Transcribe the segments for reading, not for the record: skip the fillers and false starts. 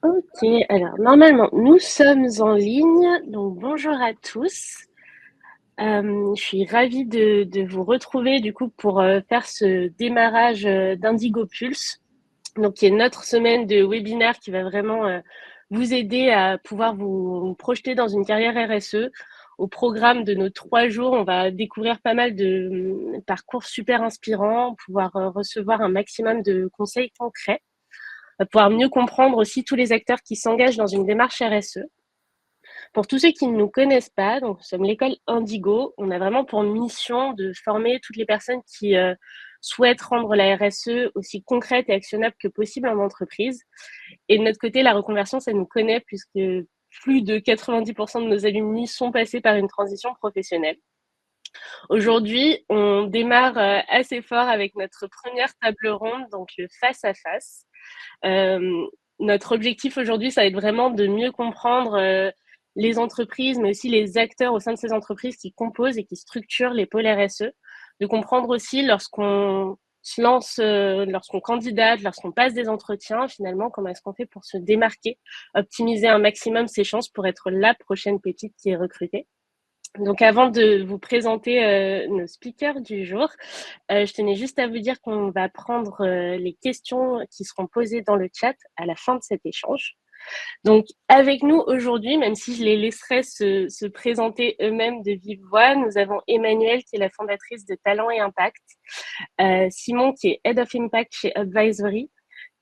Ok, alors normalement nous sommes en ligne, donc bonjour à tous. Je suis ravie de vous retrouver du coup pour faire ce démarrage d'Indigo Pulse, donc qui est notre semaine de webinaire qui va vraiment vous aider à pouvoir vous projeter dans une carrière RSE. Au programme de nos 3 jours, on va découvrir pas mal de parcours super inspirants, pouvoir recevoir un maximum de conseils concrets, pouvoir mieux comprendre aussi tous les acteurs qui s'engagent dans une démarche RSE. Pour tous ceux qui ne nous connaissent pas, donc nous sommes l'école Indigo. On a vraiment pour mission de former toutes les personnes qui souhaitent rendre la RSE aussi concrète et actionnable que possible en entreprise. Et de notre côté, la reconversion, ça nous connaît puisque plus de 90% de nos alumni sont passés par une transition professionnelle. Aujourd'hui, on démarre assez fort avec notre première table ronde, donc le face à face. Notre objectif aujourd'hui, ça va être vraiment de mieux comprendre les entreprises, mais aussi les acteurs au sein de ces entreprises qui composent et qui structurent les pôles RSE, de comprendre aussi lorsqu'on se lance, lorsqu'on candidate, lorsqu'on passe des entretiens, finalement, comment est-ce qu'on fait pour se démarquer, optimiser un maximum ses chances pour être la prochaine pépite qui est recrutée. Donc avant de vous présenter nos speakers du jour, je tenais juste à vous dire qu'on va prendre les questions qui seront posées dans le chat à la fin de cet échange. Donc avec nous aujourd'hui, même si je les laisserai se présenter eux-mêmes de vive voix, nous avons Emmanuelle qui est la fondatrice de Talent et Impact, Simon qui est Head of Impact chez Advisory,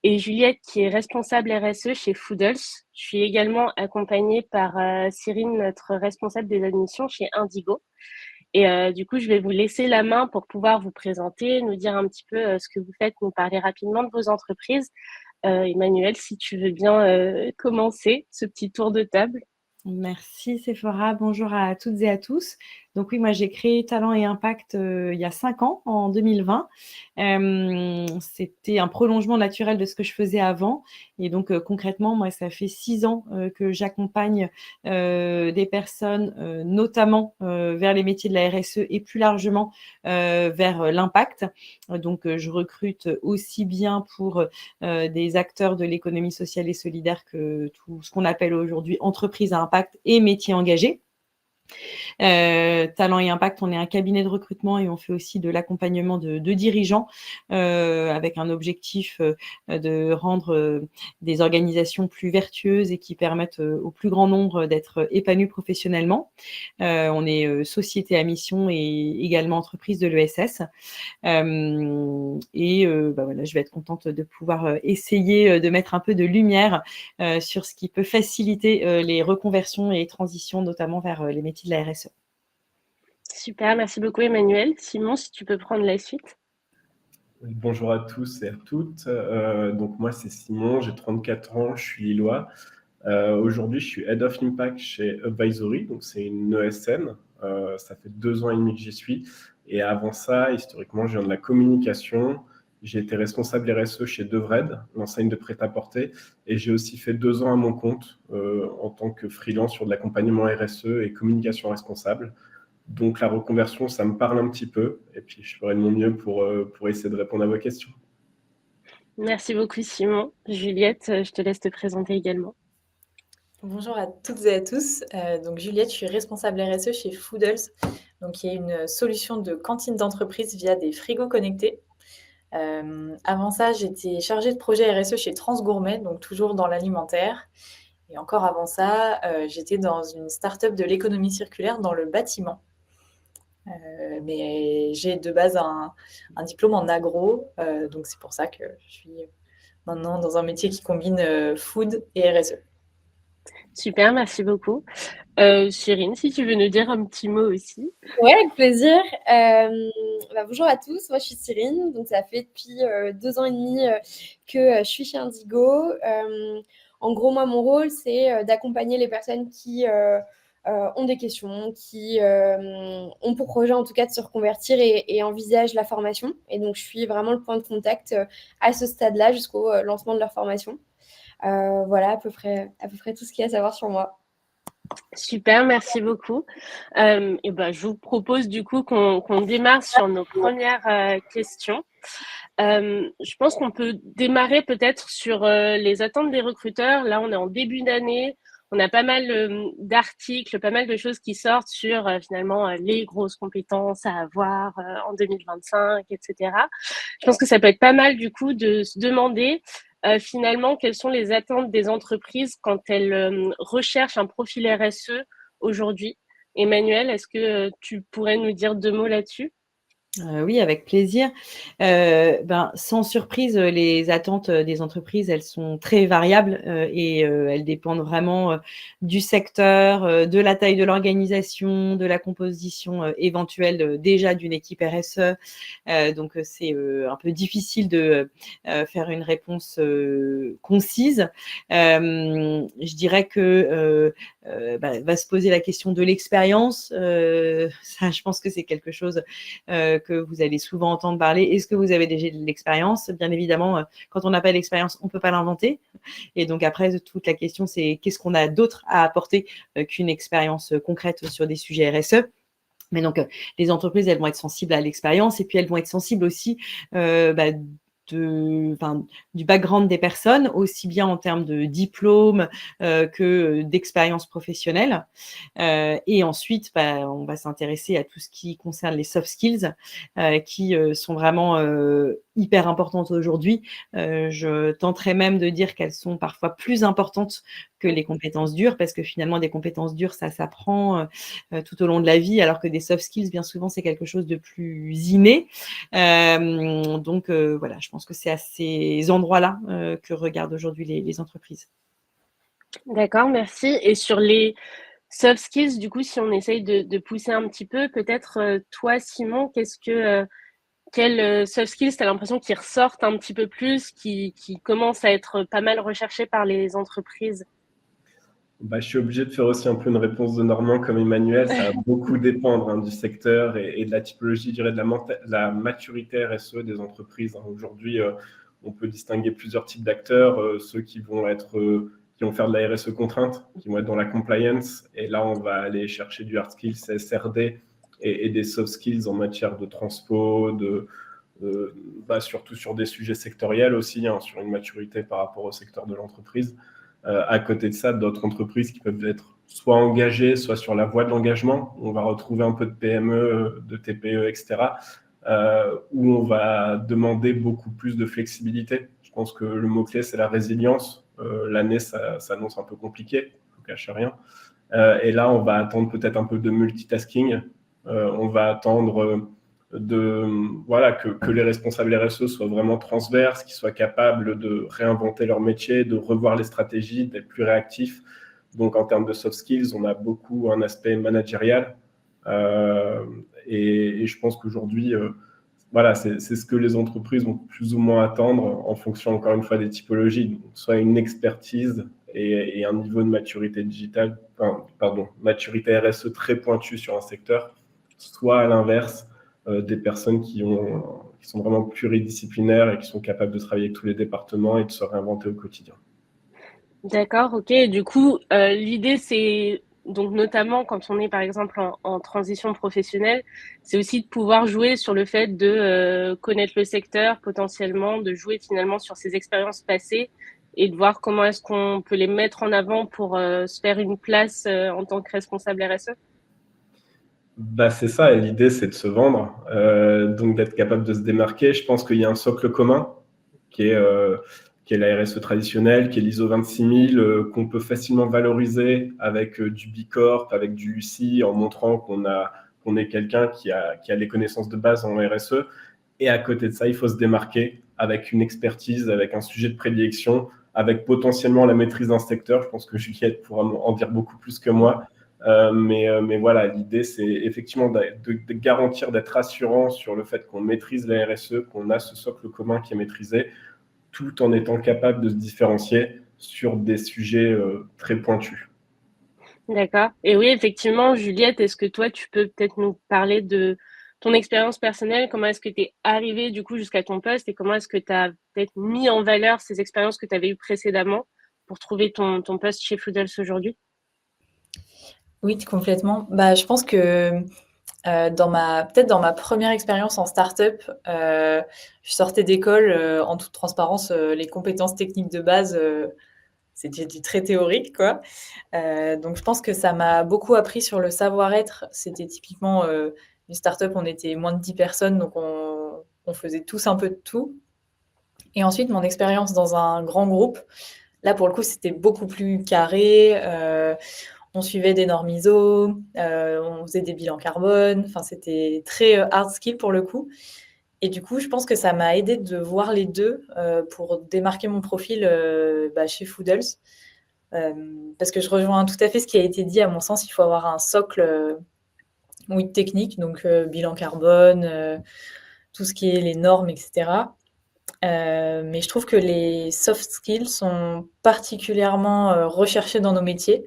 et Juliette qui est responsable RSE chez Foodles. Je suis également accompagnée par Cyrine, notre responsable des admissions chez Indigo. Et du coup, je vais vous laisser la main pour pouvoir vous présenter, nous dire un petit peu ce que vous faites, nous parler rapidement de vos entreprises. Emmanuel, si tu veux bien commencer ce petit tour de table. Merci Sephora, bonjour à toutes et à tous. Donc oui, moi j'ai créé Talent et Impact il y a 5 ans, en 2020. C'était un prolongement naturel de ce que je faisais avant. Et donc concrètement, moi ça fait 6 ans que j'accompagne des personnes, notamment vers les métiers de la RSE et plus largement vers l'impact. Donc je recrute aussi bien pour des acteurs de l'économie sociale et solidaire que tout ce qu'on appelle aujourd'hui entreprise à impact et métiers engagés. Talent et Impact, on est un cabinet de recrutement et on fait aussi de l'accompagnement de dirigeants avec un objectif de rendre des organisations plus vertueuses et qui permettent au plus grand nombre d'être épanouis professionnellement. On est société à mission et également entreprise de l'ESS. Voilà, je vais être contente de pouvoir essayer de mettre un peu de lumière sur ce qui peut faciliter les reconversions et les transitions, notamment vers les métiers de la RSE. Super, merci beaucoup Emmanuel. Simon, si tu peux prendre la suite. Bonjour à tous et à toutes. Donc moi, c'est Simon, j'ai 34 ans, je suis lillois. Aujourd'hui, je suis Head of Impact chez Advisory, donc c'est une ESN. Ça fait 2 ans et demi que j'y suis. Et avant ça, historiquement, je viens de la communication. J'ai été responsable RSE chez Devred, l'enseigne de prêt-à-porter. Et j'ai aussi fait 2 ans à mon compte en tant que freelance sur de l'accompagnement RSE et communication responsable. Donc la reconversion, ça me parle un petit peu. Et puis, je ferai de mon mieux pour essayer de répondre à vos questions. Merci beaucoup Simon. Juliette, je te laisse te présenter également. Bonjour à toutes et à tous. Donc Juliette, je suis responsable RSE chez Foodles, donc qui est une solution de cantine d'entreprise via des frigos connectés. Avant ça, j'étais chargée de projet RSE chez Transgourmet, donc toujours dans l'alimentaire. Et encore avant ça, j'étais dans une start-up de l'économie circulaire dans le bâtiment. Mais j'ai de base un diplôme en agro, donc c'est pour ça que je suis maintenant dans un métier qui combine food et RSE. Super, merci beaucoup. Cyrine, si tu veux nous dire un petit mot aussi. Ouais, avec plaisir. Bonjour à tous, moi je suis Cyrine, donc ça fait depuis 2 ans et demi que je suis chez Indigo. En gros, moi mon rôle c'est d'accompagner les personnes qui ont des questions, qui ont pour projet en tout cas de se reconvertir et envisagent la formation. Et donc je suis vraiment le point de contact à ce stade-là jusqu'au lancement de leur formation. Voilà à peu près tout ce qu'il y a à savoir sur moi. Super, merci beaucoup. Je vous propose du coup qu'on démarre sur nos premières questions. Je pense qu'on peut démarrer peut-être sur les attentes des recruteurs. Là, on est en début d'année. On a pas mal d'articles, pas mal de choses qui sortent sur finalement les grosses compétences à avoir en 2025, etc. Je pense que ça peut être pas mal du coup de se demander finalement quelles sont les attentes des entreprises quand elles recherchent un profil RSE aujourd'hui. Emmanuel, est-ce que tu pourrais nous dire 2 mots là-dessus? Oui, avec plaisir. Sans surprise, les attentes des entreprises, elles sont très variables et elles dépendent vraiment du secteur, de la taille de l'organisation, de la composition éventuelle déjà d'une équipe RSE. Donc, c'est un peu difficile de faire une réponse concise. Je dirais que va se poser la question de l'expérience. Ça, je pense que c'est quelque chose que vous allez souvent entendre parler. Est-ce que vous avez déjà de l'expérience? Bien évidemment, quand on n'a pas d'expérience, on ne peut pas l'inventer. Et donc après, toute la question, c'est qu'est-ce qu'on a d'autre à apporter qu'une expérience concrète sur des sujets RSE? Mais donc, les entreprises, elles vont être sensibles à l'expérience et puis elles vont être sensibles aussi du background des personnes, aussi bien en termes de diplôme que d'expérience professionnelle. Et ensuite, on va s'intéresser à tout ce qui concerne les soft skills qui sont vraiment hyper importantes aujourd'hui. Je tenterais même de dire qu'elles sont parfois plus importantes que les compétences dures, parce que finalement, des compétences dures, ça s'apprend tout au long de la vie, alors que des soft skills, bien souvent, c'est quelque chose de plus inné. Donc, voilà, je pense que c'est à ces endroits-là que regardent aujourd'hui les entreprises. D'accord, merci. Et sur les soft skills, du coup, si on essaye de pousser un petit peu, peut-être toi, Simon, quels soft skills tu as l'impression qu'ils ressortent un petit peu plus, qui commencent à être pas mal recherchés par les entreprises? Je suis obligé de faire aussi un peu une réponse de Normand comme Emmanuel. Ça va beaucoup dépendre du secteur et de la typologie, je dirais, de la maturité RSE des entreprises. Aujourd'hui, on peut distinguer plusieurs types d'acteurs. Ceux qui vont faire de la RSE contrainte, qui vont être dans la compliance. Et là, on va aller chercher du hard skills, SRD et des soft skills en matière de transpo, surtout sur des sujets sectoriels aussi, sur une maturité par rapport au secteur de l'entreprise. À côté de ça, d'autres entreprises qui peuvent être soit engagées, soit sur la voie de l'engagement. On va retrouver un peu de PME, de TPE, etc., où on va demander beaucoup plus de flexibilité. Je pense que le mot-clé, c'est la résilience. L'année, ça s'annonce un peu compliqué, il ne faut cacher rien. Et là, on va attendre peut-être un peu de multitasking. On va attendre que les responsables RSE soient vraiment transverses, qu'ils soient capables de réinventer leur métier, de revoir les stratégies, d'être plus réactifs. Donc, en termes de soft skills, on a beaucoup un aspect managérial. Et je pense qu'aujourd'hui, c'est ce que les entreprises vont plus ou moins attendre en fonction, encore une fois, des typologies. Donc, soit une expertise et un niveau de maturité digitale, maturité RSE très pointue sur un secteur, soit à l'inverse, des personnes qui sont vraiment pluridisciplinaires et qui sont capables de travailler avec tous les départements et de se réinventer au quotidien. D'accord, ok. Du coup, l'idée, c'est donc notamment quand on est par exemple en transition professionnelle, c'est aussi de pouvoir jouer sur le fait de connaître le secteur potentiellement, de jouer finalement sur ses expériences passées et de voir comment est-ce qu'on peut les mettre en avant pour se faire une place en tant que responsable RSE. C'est ça, et l'idée, c'est de se vendre, donc d'être capable de se démarquer. Je pense qu'il y a un socle commun qui est la RSE traditionnelle, qui est l'ISO 26000, qu'on peut facilement valoriser avec du B Corp, avec du UCI, en montrant qu'on est quelqu'un qui a les connaissances de base en RSE. Et à côté de ça, il faut se démarquer avec une expertise, avec un sujet de prédilection, avec potentiellement la maîtrise d'un secteur. Je pense que Juliette pourra en dire beaucoup plus que moi. Mais voilà, l'idée, c'est effectivement de garantir, d'être rassurant sur le fait qu'on maîtrise la RSE, qu'on a ce socle commun qui est maîtrisé, tout en étant capable de se différencier sur des sujets très pointus. D'accord. Et oui, effectivement, Juliette, est-ce que toi, tu peux peut-être nous parler de ton expérience personnelle? Comment est-ce que tu es arrivée du coup jusqu'à ton poste et comment est-ce que tu as peut-être mis en valeur ces expériences que tu avais eues précédemment pour trouver ton poste chez Foodles aujourd'hui? Oui, complètement. Je pense que Peut-être dans ma première expérience en start-up, je sortais d'école, en toute transparence, les compétences techniques de base, c'était du très théorique, quoi. Donc je pense que ça m'a beaucoup appris sur le savoir-être. C'était typiquement, une start-up, on était moins de 10 personnes, donc on faisait tous un peu de tout. Et ensuite, mon expérience dans un grand groupe, là, pour le coup, c'était beaucoup plus carré. On suivait des normes ISO, on faisait des bilans carbone. Enfin, c'était très hard skill pour le coup. Et du coup, je pense que ça m'a aidé de voir les deux pour démarquer mon profil chez Foodles. Parce que je rejoins tout à fait ce qui a été dit. À mon sens, il faut avoir un socle oui, technique, donc bilan carbone, tout ce qui est les normes, etc. Mais je trouve que les soft skills sont particulièrement recherchés dans nos métiers.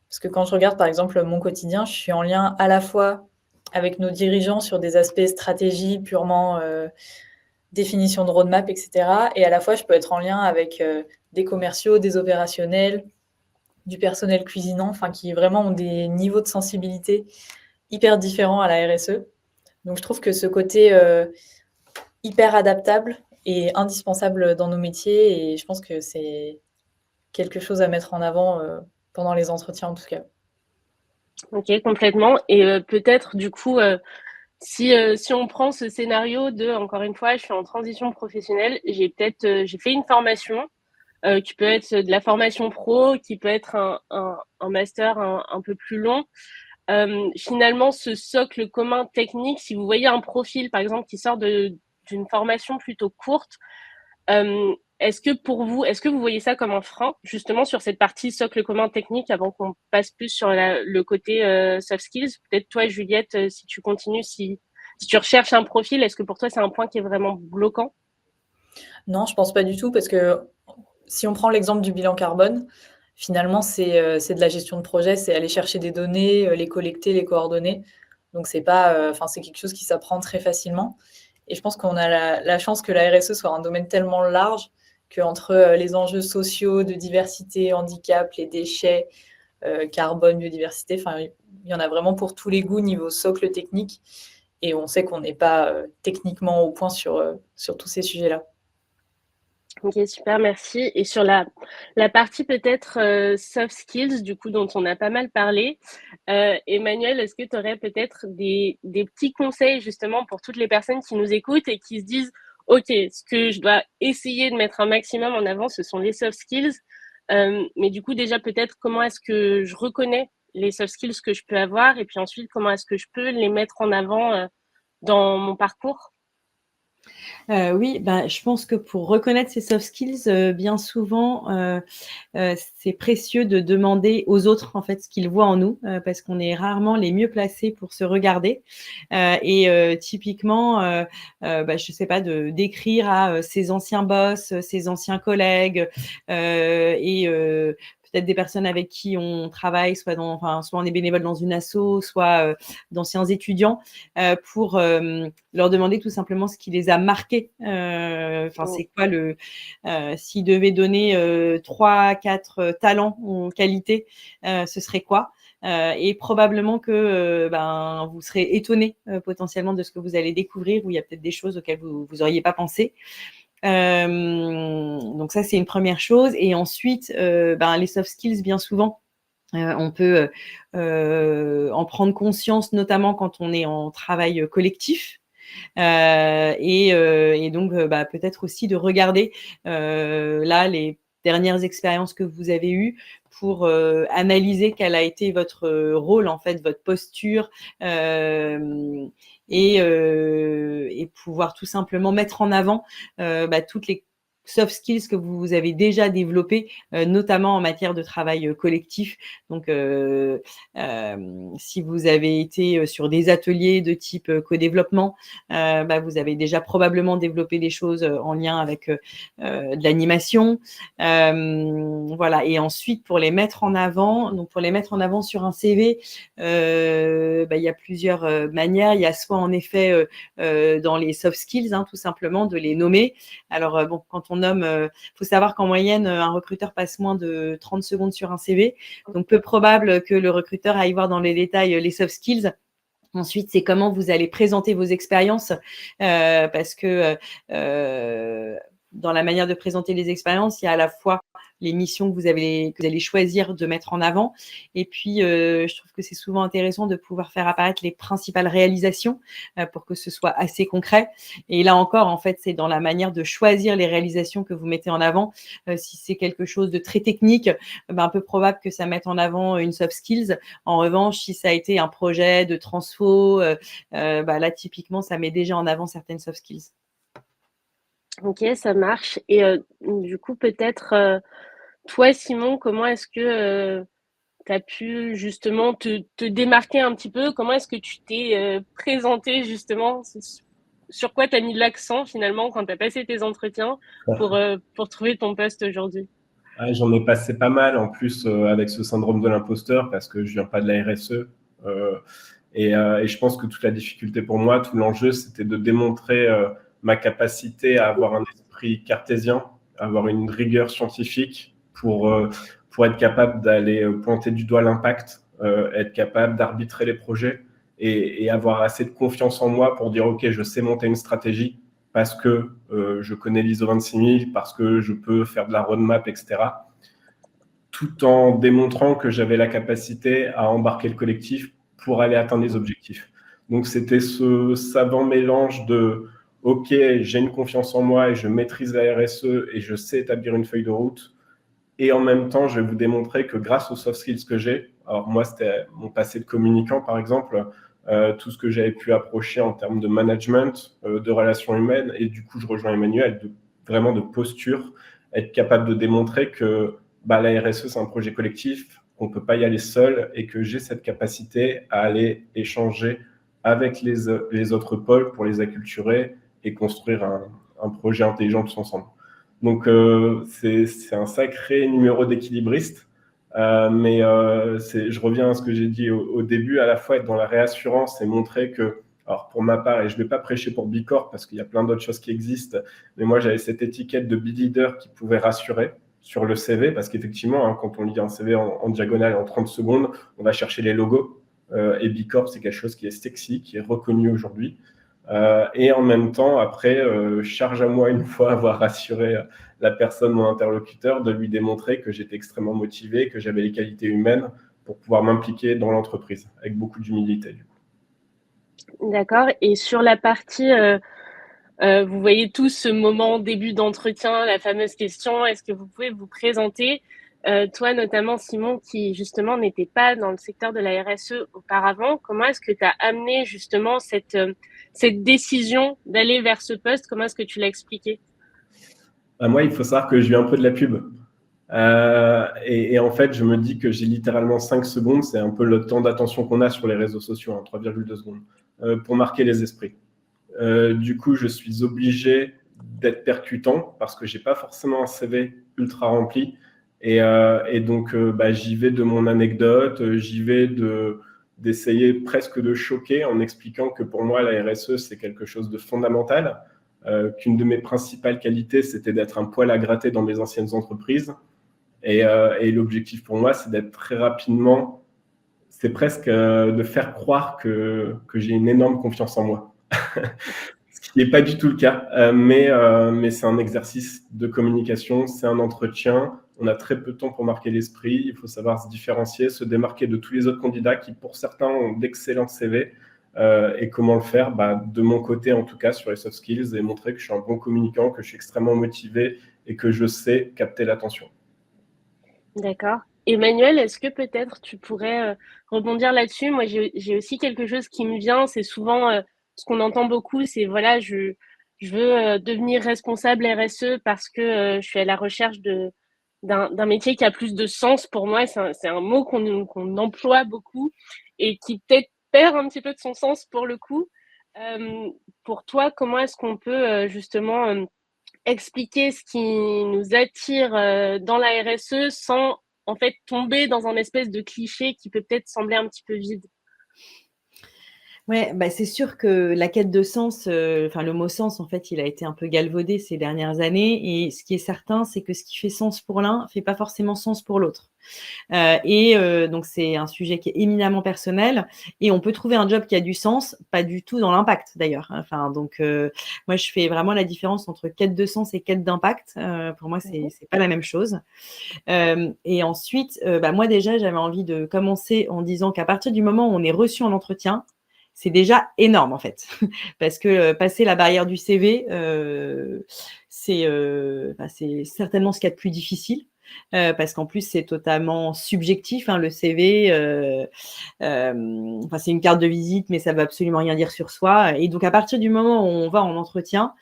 Parce que quand je regarde par exemple mon quotidien, je suis en lien à la fois avec nos dirigeants sur des aspects stratégie purement définition de roadmap, etc. Et à la fois, je peux être en lien avec des commerciaux, des opérationnels, du personnel cuisinant, enfin qui vraiment ont des niveaux de sensibilité hyper différents à la RSE. Donc je trouve que ce côté hyper adaptable est indispensable dans nos métiers et je pense que c'est quelque chose à mettre en avant pendant les entretiens en tout cas. Ok, complètement. Et peut-être du coup, si on prend ce scénario de, encore une fois, je suis en transition professionnelle, j'ai fait une formation qui peut être de la formation pro, qui peut être un master un peu plus long. Finalement, ce socle commun technique, si vous voyez un profil, par exemple, qui sort d'une formation plutôt courte, est-ce que vous voyez ça comme un frein, justement, sur cette partie socle commun technique, avant qu'on passe plus sur le côté soft skills? Peut-être toi, Juliette, si tu continues, si tu recherches un profil, est-ce que pour toi, c'est un point qui est vraiment bloquant? Non, je pense pas du tout, parce que si on prend l'exemple du bilan carbone, finalement, c'est de la gestion de projet, c'est aller chercher des données, les collecter, les coordonner. Donc, c'est pas, enfin, c'est quelque chose qui s'apprend très facilement. Et je pense qu'on a la chance que la RSE soit un domaine tellement large qu'entre les enjeux sociaux, de diversité, handicap, les déchets, carbone, biodiversité, enfin, il y en a vraiment pour tous les goûts niveau socle technique. Et on sait qu'on n'est pas techniquement au point sur tous ces sujets-là. Ok, super, merci. Et sur la partie peut-être soft skills, du coup, dont on a pas mal parlé, Emmanuel, est-ce que tu aurais peut-être des petits conseils justement pour toutes les personnes qui nous écoutent et qui se disent, OK, ce que je dois essayer de mettre un maximum en avant, ce sont les soft skills. Mais du coup, déjà, peut-être comment est-ce que je reconnais les soft skills que je peux avoir et puis ensuite, comment est-ce que je peux les mettre en avant dans mon parcours? Oui, bah, je pense que pour reconnaître ces soft skills, bien souvent, c'est précieux de demander aux autres, en fait, ce qu'ils voient en nous, parce qu'on est rarement les mieux placés pour se regarder. Typiquement, je sais pas, d'écrire à ses anciens boss, ses anciens collègues, peut-être des personnes avec qui on travaille, soit on est bénévole dans une asso, soit d'anciens étudiants, pour leur demander tout simplement ce qui les a marqués. C'est quoi s'ils devaient donner 3, 4 talents ou qualités, ce serait quoi? Et probablement que vous serez étonné potentiellement de ce que vous allez découvrir, où il y a peut-être des choses auxquelles vous n'auriez pas pensé. Donc ça, c'est une première chose. Et ensuite, les soft skills, bien souvent, on peut en prendre conscience, notamment quand on est en travail collectif. Donc, peut-être aussi de regarder là les dernières expériences que vous avez eues pour analyser quel a été votre rôle, en fait, votre posture, et pouvoir tout simplement mettre en avant toutes les soft skills que vous avez déjà développées, notamment en matière de travail collectif. Donc, si vous avez été sur des ateliers de type co-développement, vous avez déjà probablement développé des choses en lien avec de l'animation. Voilà. Et ensuite, pour les mettre en avant, sur un CV, il y a plusieurs manières. Il y a soit en effet dans les soft skills, tout simplement de les nommer. Alors quand on nomme, faut savoir qu'en moyenne, un recruteur passe moins de 30 secondes sur un CV. Donc peu probable que le recruteur aille voir dans les détails les soft skills. Ensuite, c'est comment vous allez présenter vos expériences, parce que dans la manière de présenter les expériences, il y a à la fois les missions que vous allez choisir de mettre en avant. Et puis, je trouve que c'est souvent intéressant de pouvoir faire apparaître les principales réalisations pour que ce soit assez concret. Et là encore, en fait, c'est dans la manière de choisir les réalisations que vous mettez en avant. Si c'est quelque chose de très technique, un peu probable que ça mette en avant une soft skills. En revanche, si ça a été un projet de transfo, là, typiquement, ça met déjà en avant certaines soft skills. Ok, ça marche. Et du coup, peut-être, toi, Simon, comment est-ce que tu as pu justement te démarquer un petit peu? Comment est-ce que tu t'es présenté justement? Sur quoi tu as mis l'accent finalement quand tu as passé tes entretiens pour trouver ton poste aujourd'hui? J'en ai passé pas mal en plus avec ce syndrome de l'imposteur parce que je viens pas de la RSE. Et je pense que toute la difficulté pour moi, tout l'enjeu, c'était de démontrer ma capacité à avoir un esprit cartésien, avoir une rigueur scientifique pour être capable d'aller pointer du doigt l'impact, être capable d'arbitrer les projets et avoir assez de confiance en moi pour dire ok, je sais monter une stratégie parce que je connais l'ISO 26000, parce que je peux faire de la roadmap, etc. Tout en démontrant que j'avais la capacité à embarquer le collectif pour aller atteindre les objectifs. Donc, c'était ce savant mélange de « Ok, j'ai une confiance en moi et je maîtrise la RSE et je sais établir une feuille de route. » Et en même temps, je vais vous démontrer que grâce aux soft skills que j'ai, alors moi, c'était mon passé de communicant, par exemple, tout ce que j'avais pu approcher en termes de management, de relations humaines, et du coup, je rejoins Emmanuel, vraiment de posture, être capable de démontrer que la RSE, c'est un projet collectif, qu'on ne peut pas y aller seul, et que j'ai cette capacité à aller échanger avec les autres pôles pour les acculturer et construire un projet intelligent tous ensemble. Donc, c'est un sacré numéro d'équilibriste. Mais je reviens à ce que j'ai dit au début, à la fois être dans la réassurance et montrer que, alors pour ma part, et je ne vais pas prêcher pour Bicorp parce qu'il y a plein d'autres choses qui existent, mais moi j'avais cette étiquette de B-Leader qui pouvait rassurer sur le CV, parce qu'effectivement, quand on lit un CV en diagonale en 30 secondes, on va chercher les logos. Et Bicorp, c'est quelque chose qui est sexy, qui est reconnu aujourd'hui. Et en même temps, après, charge à moi, une fois avoir rassuré la personne, mon interlocuteur, de lui démontrer que j'étais extrêmement motivé, que j'avais les qualités humaines pour pouvoir m'impliquer dans l'entreprise, avec beaucoup d'humilité. D'accord. Et sur la partie, vous voyez tous ce moment début d'entretien, la fameuse question, est-ce que vous pouvez vous présenter? Toi, notamment, Simon, qui justement n'était pas dans le secteur de la RSE auparavant, comment est-ce que tu as amené justement cette décision d'aller vers ce poste? Comment est-ce que tu l'as expliqué? Moi, il faut savoir que je viens un peu de la pub. Et en fait, je me dis que j'ai littéralement 5 secondes, c'est un peu le temps d'attention qu'on a sur les réseaux sociaux, 3,2 secondes, pour marquer les esprits. Du coup, je suis obligé d'être percutant parce que j'ai pas forcément un CV ultra rempli. Et donc, j'y vais de mon anecdote, j'y vais d'essayer presque de choquer en expliquant que pour moi, la RSE, c'est quelque chose de fondamental, qu'une de mes principales qualités, c'était d'être un poil à gratter dans mes anciennes entreprises. Et l'objectif pour moi, c'est d'être très rapidement, c'est presque de faire croire que j'ai une énorme confiance en moi. Ce qui n'est pas du tout le cas, mais c'est un exercice de communication, c'est un entretien. On a très peu de temps pour marquer l'esprit. Il faut savoir se différencier, se démarquer de tous les autres candidats qui, pour certains, ont d'excellents CV. Et comment le faire? De mon côté, en tout cas, sur les soft skills, et montrer que je suis un bon communicant, que je suis extrêmement motivé et que je sais capter l'attention. D'accord. Emmanuel, est-ce que peut-être tu pourrais rebondir là-dessus? Moi, j'ai aussi quelque chose qui me vient. C'est souvent ce qu'on entend beaucoup, c'est voilà, je veux devenir responsable RSE parce que je suis à la recherche d'un métier qui a plus de sens pour moi. C'est un mot qu'on emploie beaucoup et qui peut-être perd un petit peu de son sens pour le coup. Pour toi, comment est-ce qu'on peut justement expliquer ce qui nous attire dans la RSE sans en fait tomber dans un espèce de cliché qui peut peut-être sembler un petit peu vide? Ouais, bah, c'est sûr que la quête de sens, enfin le mot sens, en fait, il a été un peu galvaudé ces dernières années et ce qui est certain, c'est que ce qui fait sens pour l'un fait pas forcément sens pour l'autre. Donc c'est un sujet qui est éminemment personnel et on peut trouver un job qui a du sens, pas du tout dans l'impact d'ailleurs. Enfin moi je fais vraiment la différence entre quête de sens et quête d'impact. Pour moi, c'est pas la même chose. Et ensuite, bah, moi déjà, j'avais envie de commencer en disant qu'à partir du moment où on est reçu en entretien, c'est déjà énorme en fait. Parce que passer la barrière du CV, c'est certainement ce qu'il y a de plus difficile. Parce qu'en plus, c'est totalement subjectif, hein, le CV. C'est une carte de visite, mais ça ne veut absolument rien dire sur soi. Et donc, à partir du moment où on va en entretien,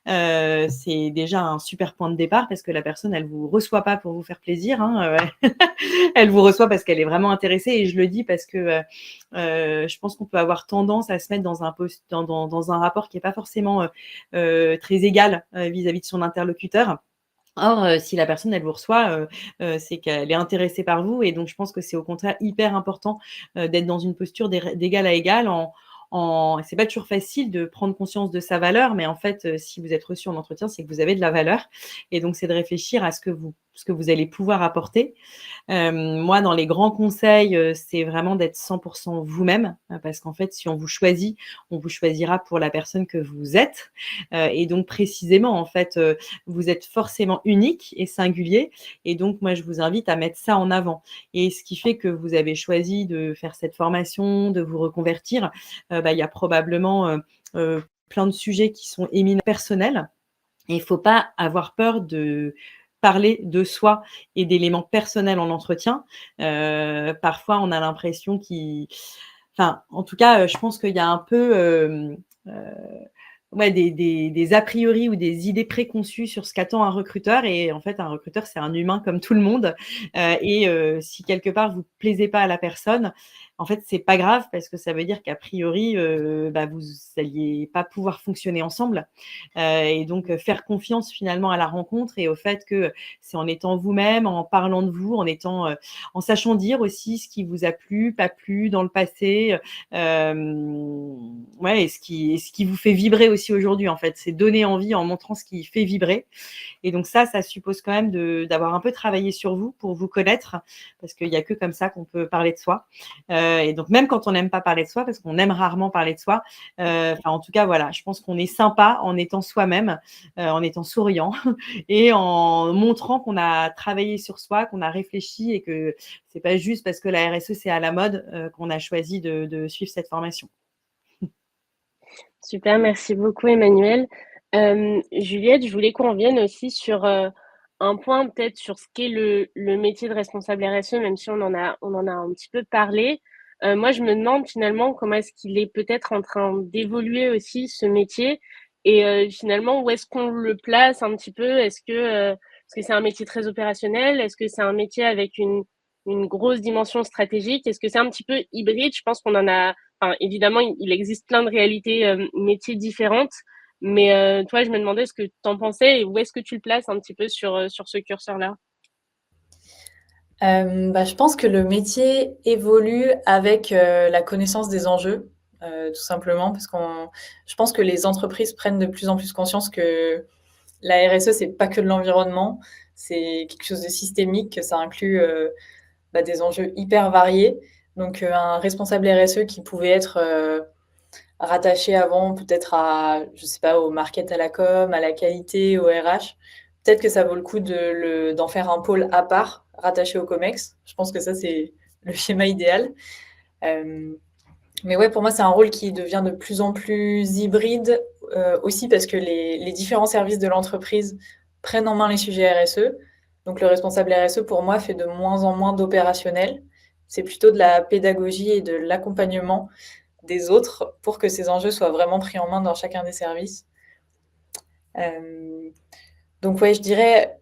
c'est déjà un super point de départ parce que la personne, elle ne vous reçoit pas pour vous faire plaisir. Hein, elle vous reçoit parce qu'elle est vraiment intéressée. Et je le dis parce que je pense qu'on peut avoir tendance à se mettre dans un rapport qui n'est pas forcément très égal vis-à-vis de son interlocuteur. Or, si la personne, elle vous reçoit, c'est qu'elle est intéressée par vous et donc je pense que c'est au contraire hyper important, d'être dans une posture d'égal à égal c'est pas toujours facile de prendre conscience de sa valeur, mais en fait, si vous êtes reçu en entretien, c'est que vous avez de la valeur et donc c'est de réfléchir à ce que vous allez pouvoir apporter. Moi, dans les grands conseils, c'est vraiment d'être 100% vous-même, parce qu'en fait, si on vous choisit, on vous choisira pour la personne que vous êtes. Et donc, précisément, en fait, vous êtes forcément unique et singulier. Et donc, moi, je vous invite à mettre ça en avant. Et ce qui fait que vous avez choisi de faire cette formation, de vous reconvertir, il y a probablement plein de sujets qui sont éminemment personnels. Et il ne faut pas avoir peur de parler de soi et d'éléments personnels en entretien. Parfois, on a l'impression en tout cas, je pense qu'il y a un peu des a priori ou des idées préconçues sur ce qu'attend un recruteur. Et en fait, un recruteur, c'est un humain comme tout le monde. Si quelque part, vous ne plaisez pas à la personne, en fait, c'est pas grave parce que ça veut dire qu'a priori, vous n'alliez pas pouvoir fonctionner ensemble. Et donc, faire confiance finalement à la rencontre et au fait que c'est en étant vous-même, en parlant de vous, en sachant dire aussi ce qui vous a plu, pas plu dans le passé. Et ce qui vous fait vibrer aussi aujourd'hui, en fait. C'est donner envie en montrant ce qui fait vibrer. Et donc ça suppose quand même d'avoir un peu travaillé sur vous pour vous connaître, parce qu'il n'y a que comme ça qu'on peut parler de soi. Et donc même quand on n'aime pas parler de soi, parce qu'on aime rarement parler de soi, en tout cas, voilà, je pense qu'on est sympa en étant soi-même, en étant souriant et en montrant qu'on a travaillé sur soi, qu'on a réfléchi et que c'est pas juste parce que la RSE, c'est à la mode qu'on a choisi de suivre cette formation. Super, merci beaucoup Emmanuel. Juliette, je voulais qu'on revienne aussi sur un point peut-être sur ce qu'est le métier de responsable RSE, même si on en a un petit peu parlé. Moi, je me demande finalement comment est-ce qu'il est peut-être en train d'évoluer aussi ce métier et finalement où est-ce qu'on le place un petit peu. Est-ce que c'est un métier très opérationnel? Est-ce que c'est un métier avec une grosse dimension stratégique? Est-ce que c'est un petit peu hybride? Je pense qu'on en a. Enfin, évidemment, il existe plein de réalités métiers différentes, mais toi, je me demandais ce que tu en pensais et où est-ce que tu le places un petit peu sur ce curseur-là. Je pense que le métier évolue avec la connaissance des enjeux, tout simplement, parce je pense que les entreprises prennent de plus en plus conscience que la RSE, c'est pas que de l'environnement, c'est quelque chose de systémique, que ça inclut des enjeux hyper variés. Donc, un responsable RSE qui pouvait être rattaché avant peut-être à, je sais pas, au market, à la com, à la qualité, au RH, peut-être que ça vaut le coup d'en faire un pôle à part, rattaché au COMEX. Je pense que ça, c'est le schéma idéal. Mais ouais, pour moi, c'est un rôle qui devient de plus en plus hybride, aussi parce que les différents services de l'entreprise prennent en main les sujets RSE. Donc, le responsable RSE, pour moi, fait de moins en moins d'opérationnel. C'est plutôt de la pédagogie et de l'accompagnement des autres pour que ces enjeux soient vraiment pris en main dans chacun des services. Donc, ouais, je dirais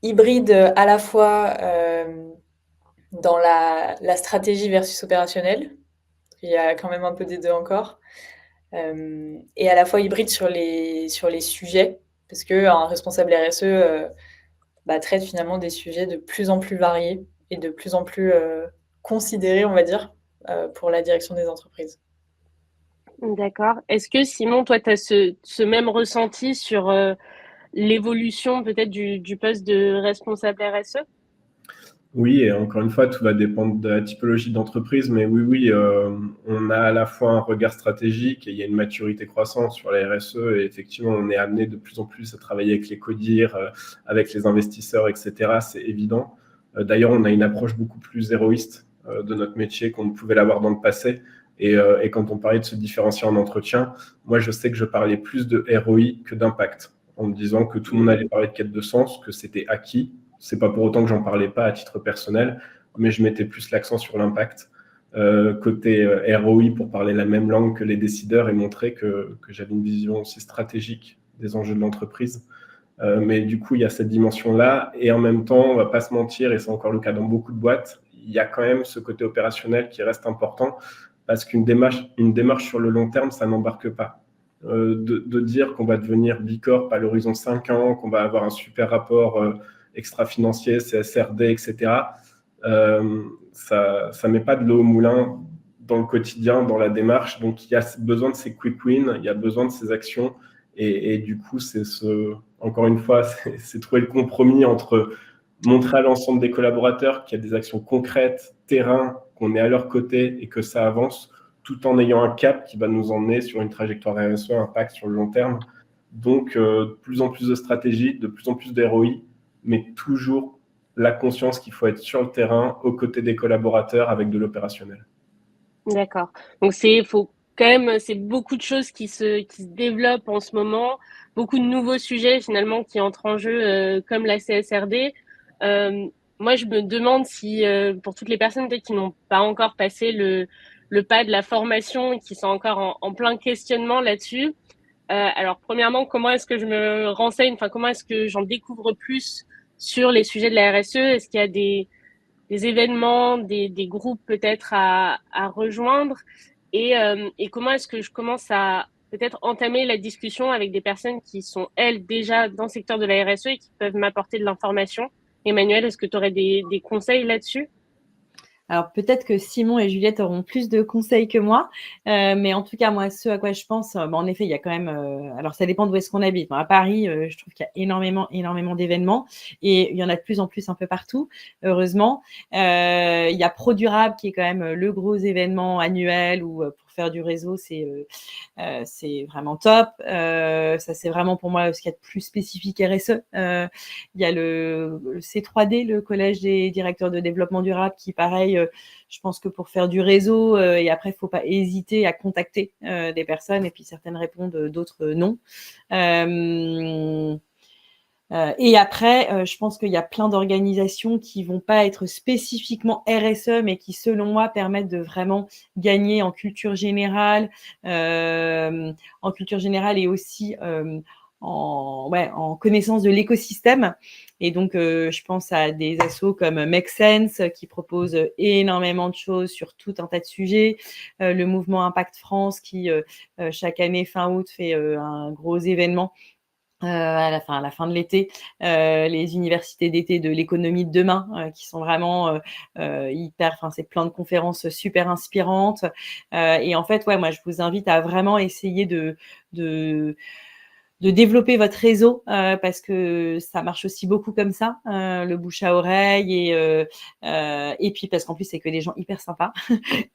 hybride à la fois dans la stratégie versus opérationnelle. Il y a quand même un peu des deux encore. Et à la fois hybride sur les sujets, parce qu'un responsable RSE traite finalement des sujets de plus en plus variés et de plus en plus considérés, on va dire, pour la direction des entreprises. D'accord. Est-ce que Simon, toi, tu as ce même ressenti sur l'évolution peut-être du poste de responsable RSE? Oui, et encore une fois, tout va dépendre de la typologie d'entreprise, mais oui, on a à la fois un regard stratégique et il y a une maturité croissante sur la RSE, et effectivement, on est amené de plus en plus à travailler avec les CODIR, avec les investisseurs, etc. C'est évident. D'ailleurs, on a une approche beaucoup plus héroïste de notre métier qu'on ne pouvait l'avoir dans le passé. Et quand on parlait de se différencier en entretien, moi, je sais que je parlais plus de ROI que d'impact, en me disant que tout le monde allait parler de quête de sens, que c'était acquis. C'est pas pour autant que j'en parlais pas à titre personnel, mais je mettais plus l'accent sur l'impact. Côté ROI, pour parler la même langue que les décideurs et montrer que j'avais une vision aussi stratégique des enjeux de l'entreprise. Mais du coup, il y a cette dimension-là. Et en même temps, on ne va pas se mentir, et c'est encore le cas dans beaucoup de boîtes, il y a quand même ce côté opérationnel qui reste important, parce qu'une démarche sur le long terme, ça n'embarque pas. De dire qu'on va devenir Bicorp à l'horizon 5 ans, qu'on va avoir un super rapport extra-financier, CSRD, etc., ça ne met pas de l'eau au moulin dans le quotidien, dans la démarche. Donc, il y a besoin de ces quick wins, il y a besoin de ces actions. Et du coup, encore une fois, c'est trouver le compromis entre montrer à l'ensemble des collaborateurs qu'il y a des actions concrètes, terrain, qu'on est à leur côté et que ça avance, tout en ayant un cap qui va nous emmener sur une trajectoire RSE, impact sur le long terme. Donc, de plus en plus de stratégies, de plus en plus d'ROI, mais toujours la conscience qu'il faut être sur le terrain, aux côtés des collaborateurs, avec de l'opérationnel. D'accord. Donc c'est beaucoup de choses qui se développent en ce moment, beaucoup de nouveaux sujets finalement qui entrent en jeu, comme la CSRD. Moi, je me demande si, pour toutes les personnes peut-être qui n'ont pas encore passé le pas de la formation et qui sont encore en plein questionnement là-dessus. Alors, premièrement, comment est-ce que je me renseigne? Enfin, comment est-ce que j'en découvre plus sur les sujets de la RSE? Est-ce qu'il y a des événements, des groupes peut-être à rejoindre? Et comment est-ce que je commence à peut-être entamer la discussion avec des personnes qui sont, elles, déjà dans le secteur de la RSE et qui peuvent m'apporter de l'information? Emmanuel, est-ce que tu aurais des conseils là-dessus? Alors peut-être que Simon et Juliette auront plus de conseils que moi, mais en tout cas moi ce à quoi je pense, en effet il y a quand même, alors ça dépend d'où est-ce qu'on habite. À Paris, je trouve qu'il y a énormément d'événements et il y en a de plus en plus un peu partout, heureusement. Il y a ProDurable qui est quand même le gros événement annuel où pour faire du réseau c'est vraiment top. Ça c'est vraiment pour moi ce qu'il y a de plus spécifique RSE. Il y a le C3D, le Collège des directeurs de développement durable, qui pareil, je pense que pour faire du réseau, et après, il ne faut pas hésiter à contacter des personnes, et puis certaines répondent, d'autres non. Et après, je pense qu'il y a plein d'organisations qui vont pas être spécifiquement RSE, mais qui, selon moi, permettent de vraiment gagner en culture générale et aussi en connaissance de l'écosystème. Et donc, je pense à des assos comme Make Sense qui proposent énormément de choses sur tout un tas de sujets. Le mouvement Impact France qui, chaque année, fin août, fait un gros événement à la fin de l'été, les universités d'été de l'économie de demain, qui sont vraiment c'est plein de conférences super inspirantes. Et en fait, moi, je vous invite à vraiment essayer de développer votre réseau parce que ça marche aussi beaucoup comme ça, le bouche à oreille et puis parce qu'en plus c'est que des gens hyper sympas.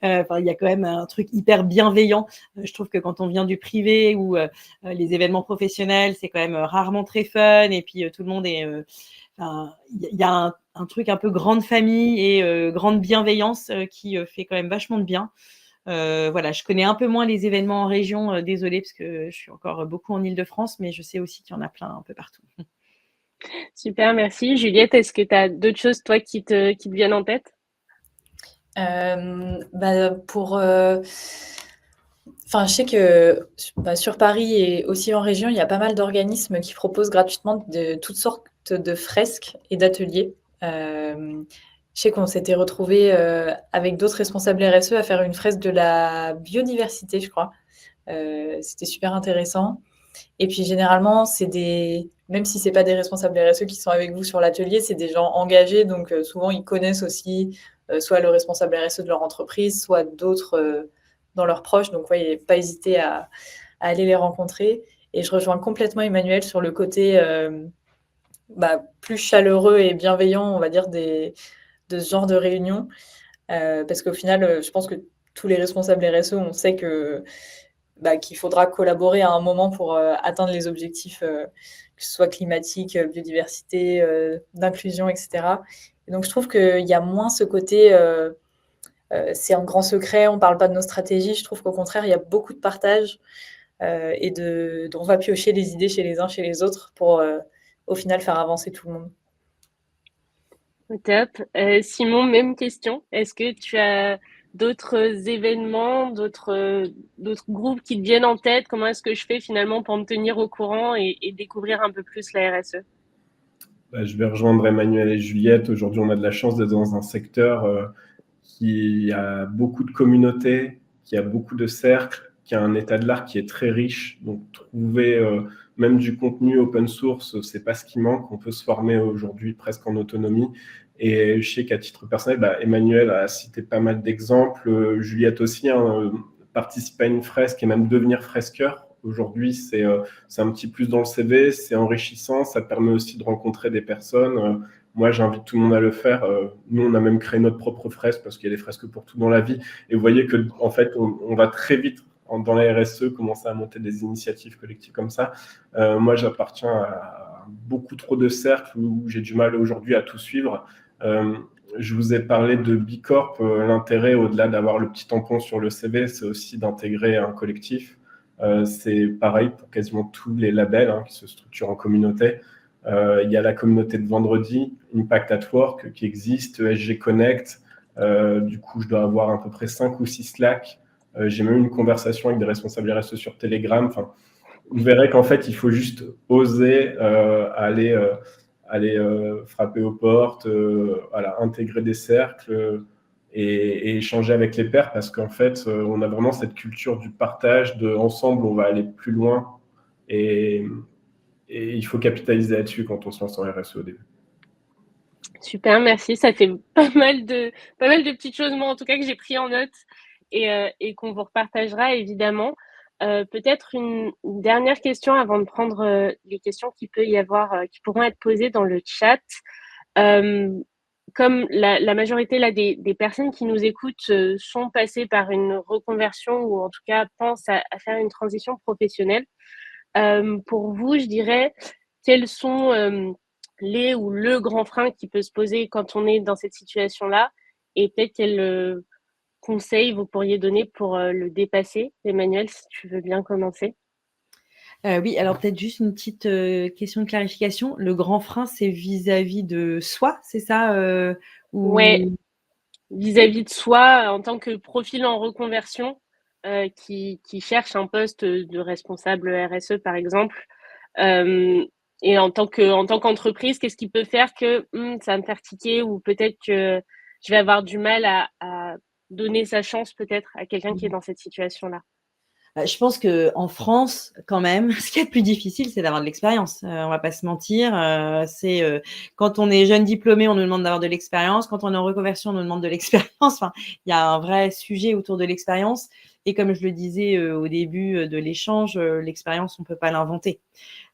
Il y a quand même un truc hyper bienveillant. Je trouve que quand on vient du privé ou les événements professionnels, c'est quand même rarement très fun et puis tout le monde est il y a un truc un peu grande famille et grande bienveillance qui fait quand même vachement de bien. Je connais un peu moins les événements en région, désolée parce que je suis encore beaucoup en Île-de-France, mais je sais aussi qu'il y en a plein un peu partout. Super, merci. Juliette, est-ce que tu as d'autres choses, toi, qui te viennent en tête? Je sais que sur Paris et aussi en région, il y a pas mal d'organismes qui proposent gratuitement de toutes sortes de fresques et d'ateliers. Je sais qu'on s'était retrouvés avec d'autres responsables RSE à faire une fresque de la biodiversité, je crois. C'était super intéressant. Et puis généralement, même si ce n'est pas des responsables RSE qui sont avec vous sur l'atelier, c'est des gens engagés. Donc souvent, ils connaissent aussi soit le responsable RSE de leur entreprise, soit d'autres leurs proches. Donc, ouais, pas hésiter à aller les rencontrer. Et je rejoins complètement Emmanuel sur le côté plus chaleureux et bienveillant, on va dire, de ce genre de réunion. Parce qu'au final, je pense que tous les responsables RSE, on sait qu'il faudra collaborer à un moment pour atteindre les objectifs, que ce soit climatique, biodiversité, d'inclusion, etc. Et donc, je trouve qu'il y a moins ce côté c'est un grand secret, on ne parle pas de nos stratégies. Je trouve qu'au contraire, il y a beaucoup de partage et on va piocher les idées chez les uns, chez les autres pour au final faire avancer tout le monde. Top. Simon, même question. Est-ce que tu as d'autres événements, d'autres groupes qui te viennent en tête? Comment est-ce que je fais finalement pour me tenir au courant et découvrir un peu plus la RSE? Je vais rejoindre Emmanuel et Juliette. Aujourd'hui, on a de la chance d'être dans un secteur qui a beaucoup de communautés, qui a beaucoup de cercles, qui a un état de l'art qui est très riche. Donc, trouver même du contenu open source, c'est pas ce qui manque. On peut se former aujourd'hui presque en autonomie. Et je sais qu'à titre personnel, Emmanuel a cité pas mal d'exemples. Juliette aussi, participer à une fresque et même devenir fresqueur. Aujourd'hui, c'est un petit plus dans le CV, c'est enrichissant, ça permet aussi de rencontrer des personnes. Moi, j'invite tout le monde à le faire. Nous, on a même créé notre propre fresque parce qu'il y a des fresques pour tout dans la vie. Et vous voyez que, en fait, on va très vite dans la RSE commencer à monter des initiatives collectives comme ça. Moi, j'appartiens à beaucoup trop de cercles où j'ai du mal aujourd'hui à tout suivre. Je vous ai parlé de Bicorp. L'intérêt, au-delà d'avoir le petit tampon sur le CV, c'est aussi d'intégrer un collectif. C'est pareil pour quasiment tous les labels qui se structurent en communauté. Il y a la communauté de vendredi, Impact at Work, qui existe, ESG Connect. Du coup, je dois avoir à peu près 5 ou 6 Slack. J'ai même une conversation avec des responsables RSE sur Telegram. Enfin, vous verrez qu'en fait, il faut juste oser aller frapper aux portes, intégrer des cercles et échanger avec les pairs parce qu'en fait, on a vraiment cette culture du partage, de ensemble, on va aller plus loin et il faut capitaliser là-dessus quand on se lance en RSE au début. Super, merci. Ça fait pas mal de petites choses, moi en tout cas, que j'ai pris en note et qu'on vous repartagera évidemment. Peut-être une dernière question avant de prendre les questions qui pourront être posées dans le chat. Comme la majorité là, des personnes qui nous écoutent sont passées par une reconversion ou en tout cas pensent à faire une transition professionnelle, pour vous, je dirais, quels sont les ou le grand frein qui peut se poser quand on est dans cette situation-là et peut-être quel conseil vous pourriez donner pour le dépasser? Emmanuel, si tu veux bien commencer. Oui, alors peut-être juste une petite question de clarification. Le grand frein, c'est vis-à-vis de soi, c'est ça Ouais, vis-à-vis de soi en tant que profil en reconversion qui cherche un poste de responsable RSE, par exemple. Et en tant qu'entreprise, qu'est-ce qui peut faire que ça va me faire tiquer ou peut-être que je vais avoir du mal à donner sa chance peut-être à quelqu'un qui est dans cette situation-là? Je pense qu'en France, quand même, ce qui est le plus difficile, c'est d'avoir de l'expérience. On va pas se mentir. Quand on est jeune diplômé, on nous demande d'avoir de l'expérience. Quand on est en reconversion, on nous demande de l'expérience. Enfin, il y a un vrai sujet autour de l'expérience. Et comme je le disais au début de l'échange, l'expérience, on peut pas l'inventer.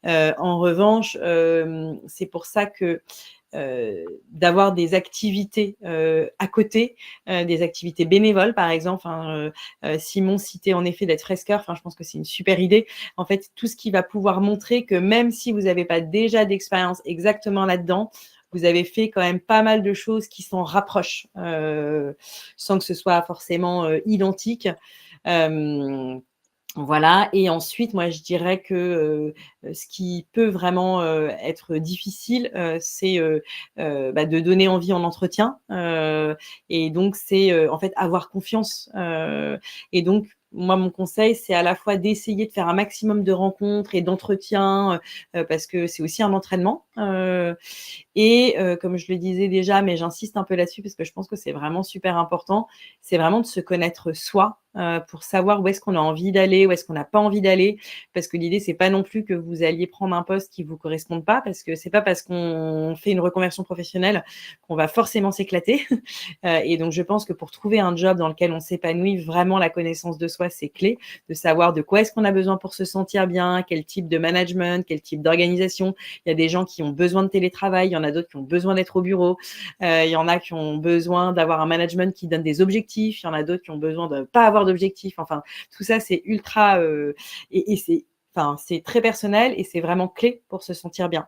En revanche, c'est pour ça que d'avoir des activités à côté, des activités bénévoles, par exemple. Simon citait en effet d'être fresqueur. Je pense que c'est une super idée. En fait, tout ce qui va pouvoir montrer que même si vous n'avez pas déjà d'expérience exactement là-dedans, vous avez fait quand même pas mal de choses qui s'en rapprochent, sans que ce soit forcément identique. Voilà. Et ensuite, moi, je dirais que ce qui peut vraiment être difficile, c'est de donner envie en entretien. Et donc, c'est en fait avoir confiance. Et donc, moi, mon conseil, c'est à la fois d'essayer de faire un maximum de rencontres et d'entretiens parce que c'est aussi un entraînement. Et comme je le disais déjà, mais j'insiste un peu là-dessus parce que je pense que c'est vraiment super important, c'est vraiment de se connaître soi pour savoir où est-ce qu'on a envie d'aller, où est-ce qu'on n'a pas envie d'aller. Parce que l'idée, c'est pas non plus que vous alliez prendre un poste qui vous corresponde pas, parce que c'est pas parce qu'on fait une reconversion professionnelle qu'on va forcément s'éclater. Et donc, je pense que pour trouver un job dans lequel on s'épanouit, vraiment la connaissance de soi, c'est clé, de savoir de quoi est-ce qu'on a besoin pour se sentir bien, quel type de management, quel type d'organisation. Il y a des gens qui ont besoin de télétravail, il y en a d'autres qui ont besoin d'être au bureau, il y en a qui ont besoin d'avoir un management qui donne des objectifs, il y en a d'autres qui ont besoin de pas avoir d'objectifs. Enfin, tout ça, c'est ultra et c'est très personnel et c'est vraiment clé pour se sentir bien.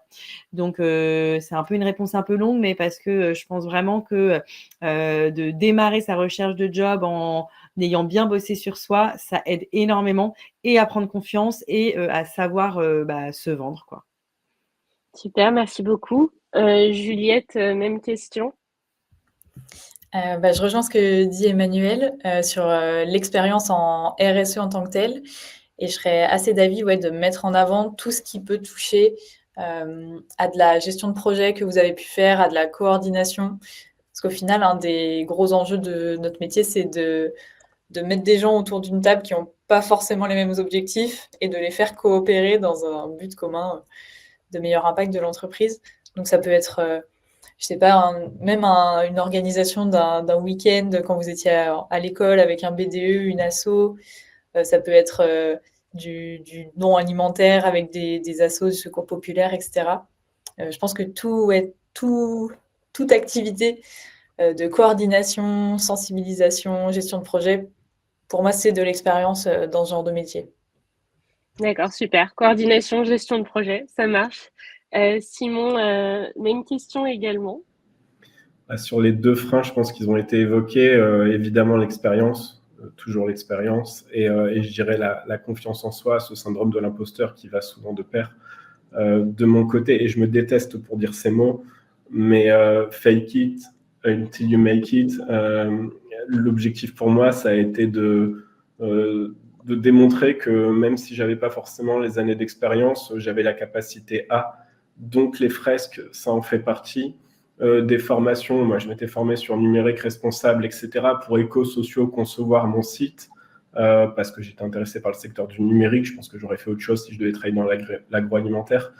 Donc, c'est un peu une réponse un peu longue, mais parce que je pense vraiment que de démarrer sa recherche de job en ayant bien bossé sur soi, ça aide énormément et à prendre confiance et à savoir se vendre, quoi. Super, merci beaucoup. Juliette, même question. Je rejoins ce que dit Emmanuel sur l'expérience en RSE en tant que telle. Et je serais assez d'avis de mettre en avant tout ce qui peut toucher à de la gestion de projet que vous avez pu faire, à de la coordination. Parce qu'au final, un des gros enjeux de notre métier, c'est de mettre des gens autour d'une table qui n'ont pas forcément les mêmes objectifs et de les faire coopérer dans un but commun de meilleur impact de l'entreprise. Donc ça peut être, je sais pas, même une organisation d'un week-end quand vous étiez à l'école avec un BDE, une asso. Ça peut être du non alimentaire avec des assos de secours populaire, etc. Je pense que toute activité de coordination, sensibilisation, gestion de projet, pour moi, c'est de l'expérience dans ce genre de métier. D'accord, super. Coordination, gestion de projet, ça marche. Simon, même question également. Sur les 2 freins, je pense qu'ils ont été évoqués. Évidemment, l'expérience, toujours l'expérience, et je dirais la confiance en soi, ce syndrome de l'imposteur qui va souvent de pair. De mon côté, et je me déteste pour dire ces mots, mais fake it until you make it. L'objectif pour moi, ça a été de démontrer que même si j'avais pas forcément les années d'expérience, j'avais la capacité à. Donc les fresques, ça en fait partie. Des formations, moi je m'étais formé sur numérique responsable, etc. pour éco-sociaux, concevoir mon site. Parce que j'étais intéressé par le secteur du numérique. Je pense que j'aurais fait autre chose si je devais travailler dans l'agroalimentaire.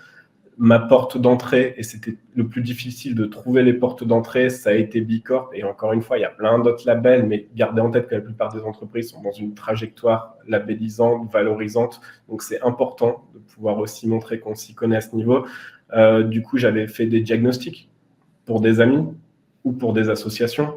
Ma porte d'entrée, et c'était le plus difficile de trouver les portes d'entrée, ça a été Bicorp. Et encore une fois, il y a plein d'autres labels, mais gardez en tête que la plupart des entreprises sont dans une trajectoire labellisante, valorisante. Donc c'est important de pouvoir aussi montrer qu'on s'y connaît à ce niveau. Du coup, j'avais fait des diagnostics pour des amis ou pour des associations,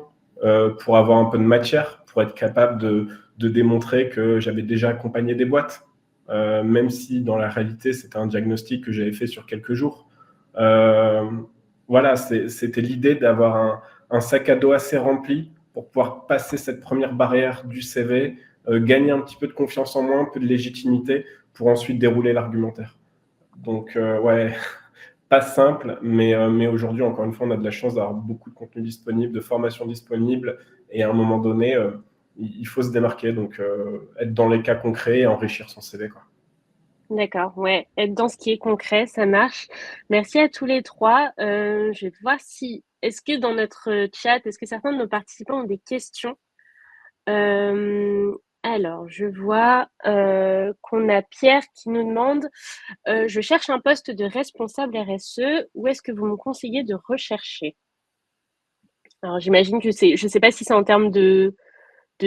pour avoir un peu de matière, pour être capable de démontrer que j'avais déjà accompagné des boîtes, même si dans la réalité, c'était un diagnostic que j'avais fait sur quelques jours. Voilà, c'était l'idée d'avoir un sac à dos assez rempli pour pouvoir passer cette première barrière du CV, gagner un petit peu de confiance en moi, un peu de légitimité pour ensuite dérouler l'argumentaire. Donc, ouais, pas simple, mais aujourd'hui, encore une fois, on a de la chance d'avoir beaucoup de contenu disponible, de formations disponibles, et à un moment donné, il faut se démarquer, donc être dans les cas concrets et enrichir son CV, quoi. D'accord, ouais, être dans ce qui est concret, ça marche. Merci à tous les 3. Je vais voir est-ce que dans notre chat, est-ce que certains de nos participants ont des questions? Alors, je vois qu'on a Pierre qui nous demande je cherche un poste de responsable RSE. Où est-ce que vous me conseillez de rechercher? Alors, j'imagine que je ne sais pas si c'est en termes de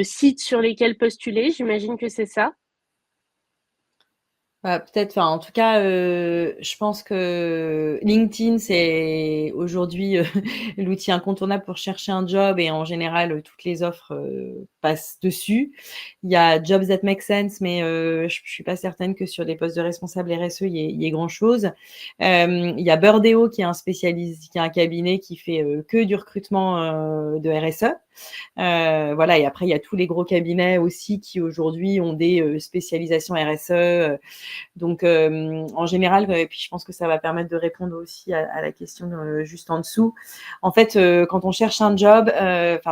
sites sur lesquels postuler. J'imagine que c'est ça. Peut-être, en tout cas, je pense que LinkedIn, c'est aujourd'hui l'outil incontournable pour chercher un job et en général, toutes les offres passent dessus. Il y a Jobs That Make Sense, mais je suis pas certaine que sur des postes de responsable RSE, il y ait grand-chose. Il y a Birdeo qui est un cabinet qui fait que du recrutement de RSE. Voilà, et après, il y a tous les gros cabinets aussi qui aujourd'hui ont des spécialisations RSE. Donc, en général, et puis je pense que ça va permettre de répondre aussi à la question juste en dessous. En fait, quand on cherche un job,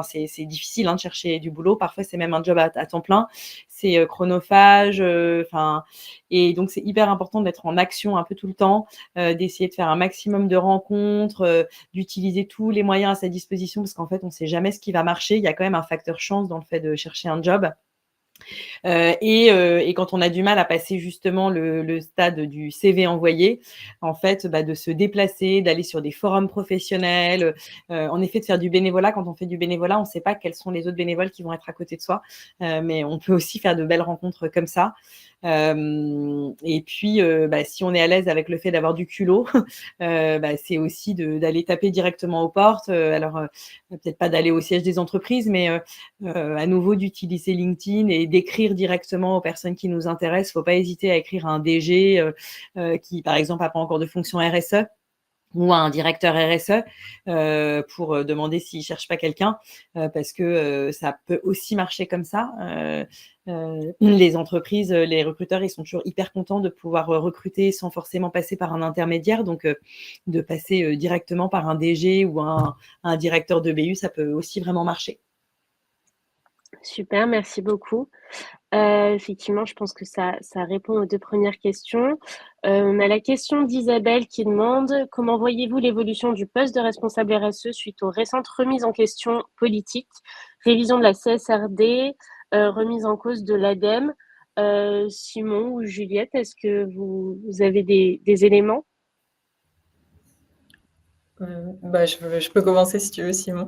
c'est difficile de chercher du boulot. Parfois, c'est même un job à temps plein. C'est chronophage. Et donc, c'est hyper important d'être en action un peu tout le temps, d'essayer de faire un maximum de rencontres, d'utiliser tous les moyens à sa disposition parce qu'en fait, on ne sait jamais ce qui va marcher. Il y a quand même un facteur chance dans le fait de chercher un job. Et quand on a du mal à passer justement le stade du CV envoyé, en fait, de se déplacer, d'aller sur des forums professionnels, en effet, de faire du bénévolat. Quand on fait du bénévolat, on ne sait pas quels sont les autres bénévoles qui vont être à côté de soi, mais on peut aussi faire de belles rencontres comme ça. Et puis, si on est à l'aise avec le fait d'avoir du culot, c'est aussi d'aller taper directement aux portes. Alors, peut-être pas d'aller au siège des entreprises, mais à nouveau d'utiliser LinkedIn et d'écrire directement aux personnes qui nous intéressent. Il ne faut pas hésiter à écrire à un DG qui, par exemple, n'a pas encore de fonction RSE ou à un directeur RSE pour demander s'il ne cherche pas quelqu'un, parce que ça peut aussi marcher comme ça. Les entreprises, les recruteurs, ils sont toujours hyper contents de pouvoir recruter sans forcément passer par un intermédiaire. Donc, de passer directement par un DG ou un directeur de BU, ça peut aussi vraiment marcher. Super, merci beaucoup. Effectivement, je pense que ça répond aux 2 premières questions. On a la question d'Isabelle qui demande: comment voyez-vous l'évolution du poste de responsable RSE suite aux récentes remises en question politiques, révision de la CSRD, remise en cause de l'ADEME? Simon ou Juliette, est-ce que vous avez des éléments? Je peux commencer si tu veux, Simon.